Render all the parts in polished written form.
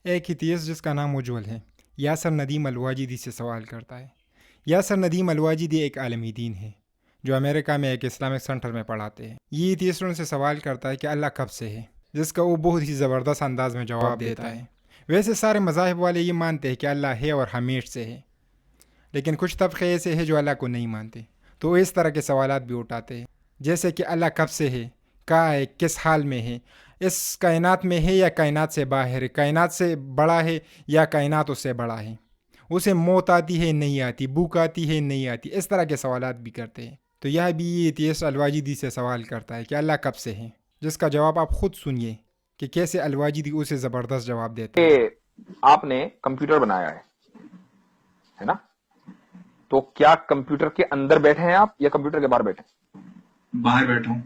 ایک ایتھیسٹ جس کا نام اجول ہے، یاسر ندیم الواجدی سے سوال کرتا ہے۔ یاسر ندیم الواجدی ایک عالم دین ہے جو امریکہ میں ایک اسلامک سینٹر میں پڑھاتے ہیں۔ یہ ایتھیسٹ ان سے سوال کرتا ہے کہ اللہ کب سے ہے، جس کا وہ بہت ہی زبردست انداز میں جواب دیتا ہے۔ ویسے سارے مذاہب والے یہ مانتے ہیں کہ اللہ ہے اور ہمیشہ سے ہے، لیکن کچھ طبقے ایسے ہیں جو اللہ کو نہیں مانتے، تو اس طرح کے سوالات بھی اٹھاتے ہیں، جیسے کہ اللہ کب سے ہے، کہاں ہے، کس حال میں ہے، اس کائنات میں ہے یا کائنات سے باہر ہے، کائنات سے بڑا ہے یا کائنات اس سے بڑا ہے، اسے موت آتی ہے نہیں آتی، بھوک آتی ہے نہیں آتی، اس طرح کے سوالات بھی کرتے ہیں۔ تو یہ بھی ایتھیسٹ الواجدی سے سوال کرتا ہے کہ اللہ کب سے ہے، جس کا جواب آپ خود سنیے کہ کیسے الواجدی اسے زبردست جواب دیتا ہے۔ کہ آپ نے کمپیوٹر بنایا ہے نا؟ تو کیا کمپیوٹر کے اندر بیٹھے ہیں آپ یا کمپیوٹر کے باہر بیٹھے ہیں؟ باہر بیٹھا ہوں۔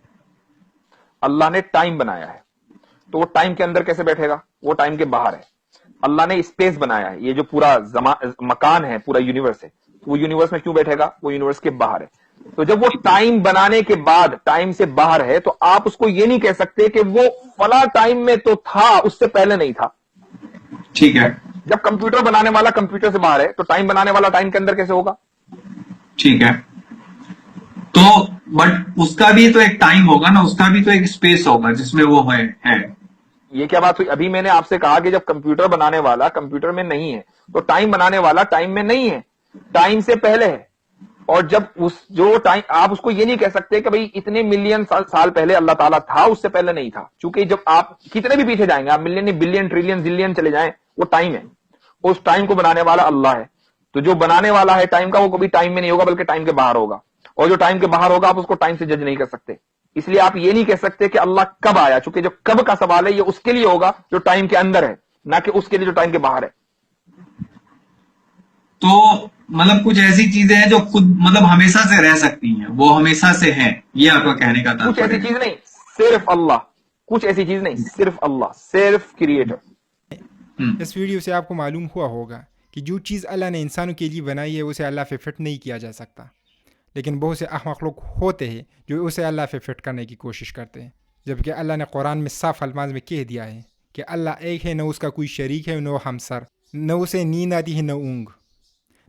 اللہ نے ٹائم بنایا ہے تو وہ ٹائم کے اندر کیسے بیٹھے گا؟ وہ ٹائم کے باہر ہے۔ اللہ نے اسپیس بنایا ہے، یہ جو پورا مکان ہے، پورا یونیورس ہے، وہ یونیورس میں کیوں بیٹھے گا؟ وہ یونیورس کے باہر ہے۔ تو جب وہ ٹائم بنانے کے بعد ٹائم سے باہر ہے تو آپ اس کو یہ نہیں کہہ سکتے کہ وہ فلاں ٹائم میں تو تھا، اس سے پہلے نہیں تھا۔ ٹھیک ہے، جب کمپیوٹر بنانے والا کمپیوٹر سے باہر ہے تو ٹائم بنانے والا ٹائم کے اندر کیسے ہوگا؟ ٹھیک ہے، تو بٹ اس کا بھی تو ایک ٹائم ہوگا نا، اس کا بھی تو ایک اسپیس ہوگا جس میں وہ ہے۔ یہ کیا بات ہوئی؟ ابھی میں نے آپ سے کہا کہ جب کمپیوٹر بنانے والا کمپیوٹر میں نہیں ہے تو ٹائم بنانے والا ٹائم میں نہیں ہے، ٹائم سے پہلے ہے۔ اور جب جو ٹائم، آپ اس کو یہ نہیں کہہ سکتے کہ بھئی اتنے ملین سال پہلے اللہ تعالیٰ تھا، اس سے پہلے نہیں تھا، چونکہ جب آپ کتنے بھی پیچھے جائیں گے، آپ ملین بلین ٹریلین زلین چلے جائیں، وہ ٹائم ہے، اس ٹائم کو بنانے والا اللہ ہے۔ تو جو بنانے والا ہے ٹائم کا، وہ کبھی ٹائم میں نہیں ہوگا بلکہ ٹائم کے باہر ہوگا، اور جو ٹائم کے باہر ہوگا آپ اس کو ٹائم سے جج نہیں کر سکتے۔ اس لیے آپ یہ نہیں کہہ سکتے کہ اللہ کب آیا، چونکہ جو کب کا سوال ہے یہ اس کے لیے ہوگا جو ٹائم کے اندر ہے، نہ کہ اس کے لیے جو ٹائم کے باہر ہے۔ تو مطلب کچھ ایسی چیزیں ہیں جو خود مطلب ہمیشہ سے رہ سکتی ہیں، وہ ہمیشہ سے ہیں، یہ آپ کا کہنے کا کچھ ایسی تاتپریہ ہے۔ چیز نہیں، صرف اللہ، کچھ ایسی چیز نہیں، صرف اللہ، صرف کریٹر۔ اس ویڈیو سے آپ کو معلوم ہوا ہوگا کہ جو چیز اللہ نے انسانوں کے لیے بنائی ہے اسے اللہ پہ فٹ نہیں کیا جا سکتا، لیکن بہت سے احمق لوگ ہوتے ہیں جو اسے اللہ پہ فٹ کرنے کی کوشش کرتے ہیں، جبکہ اللہ نے قرآن میں صاف الفاظ میں کہہ دیا ہے کہ اللہ ایک ہے، نہ اس کا کوئی شریک ہے، نہ ہمسر، نہ اسے نیند آتی ہے نہ اونگ،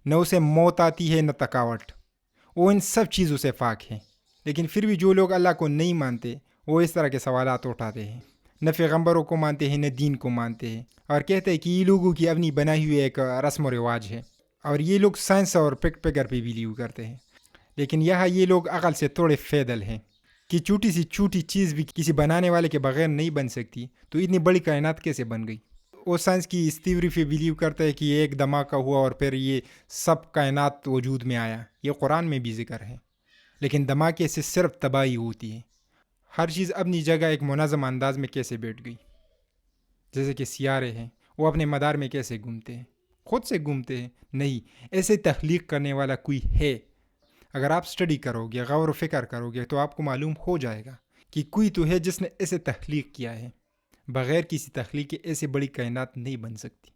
نہ اسے موت آتی ہے نہ تھکاوٹ، وہ ان سب چیزوں سے پاک ہے۔ لیکن پھر بھی جو لوگ اللہ کو نہیں مانتے وہ اس طرح کے سوالات اٹھاتے ہیں، نہ پیغمبروں کو مانتے ہیں نہ دین کو مانتے ہیں، اور کہتے ہیں کہ یہ لوگوں کی اپنی بنائی ہوئی ایک رسم و رواج ہے، اور یہ لوگ سائنس اور پک پیگر پہ بلیو کرتے ہیں۔ لیکن یہاں یہ لوگ عقل سے تھوڑے فیدل ہیں کہ چھوٹی چیز بھی کسی بنانے والے کے بغیر نہیں بن سکتی، تو اتنی بڑی کائنات کیسے بن گئی؟ وہ سائنس کی اس تھیوری پہ بلیو کرتا ہے کہ یہ ایک دھماکہ ہوا اور پھر یہ سب کائنات وجود میں آیا، یہ قرآن میں بھی ذکر ہے، لیکن دھماکے سے صرف تباہی ہوتی ہے۔ ہر چیز اپنی جگہ ایک منظم انداز میں کیسے بیٹھ گئی، جیسے کہ سیارے ہیں، وہ اپنے مدار میں کیسے گھومتے ہیں، خود سے گھومتے ہیں؟ نہیں، ایسے تخلیق کرنے والا کوئی ہے۔ اگر آپ سٹڈی کرو گے، غور و فکر کرو گے، تو آپ کو معلوم ہو جائے گا کہ کوئی تو ہے جس نے اسے تخلیق کیا ہے۔ بغیر کسی تخلیق کے ایسی بڑی کائنات نہیں بن سکتی۔